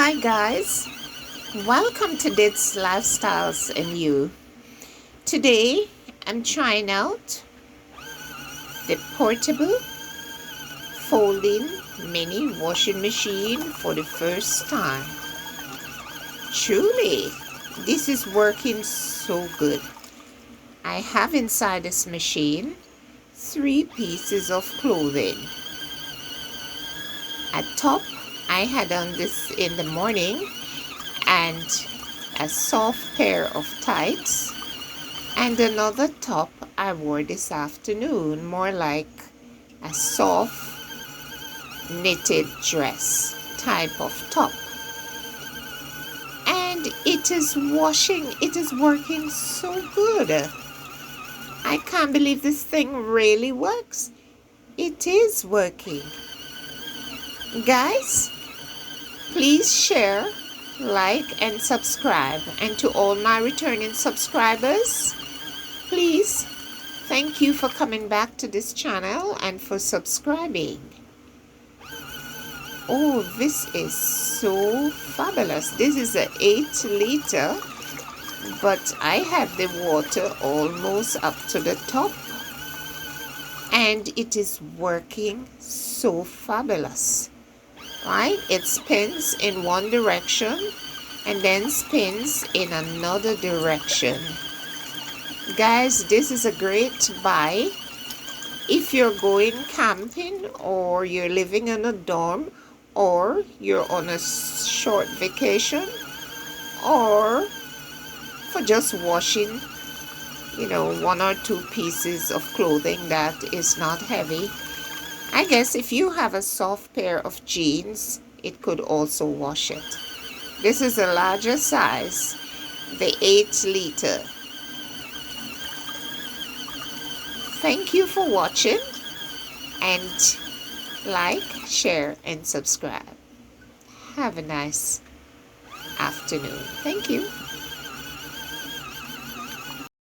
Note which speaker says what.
Speaker 1: Hi guys, welcome to Dit's Lifestyles and You. Today I'm trying out the portable folding mini washing machine for the first time. Truly, this is working so good. I have inside this machine 3 pieces of clothing. At top, I had on this in the morning and a soft pair of tights, and another top I wore this afternoon, more like a soft knitted dress type of top. And it is working so good. I can't believe this thing really works. It is working. Guys, please share, like, and subscribe. And to all my returning subscribers, please, thank you for coming back to this channel and for subscribing. Oh, this is so fabulous. This is an 8 liter, but I have the water almost up to the top, and it is working so fabulous. Right? It spins in one direction and then spins in another direction. Guys, this is a great buy if you're going camping, or you're living in a dorm, or you're on a short vacation, or for just washing, 1 or 2 pieces of clothing that is not heavy. I guess if you have a soft pair of jeans, it could also wash it. This is a larger size, the 8 liter. Thank you for watching, and like, share, and subscribe. Have a nice afternoon. Thank you.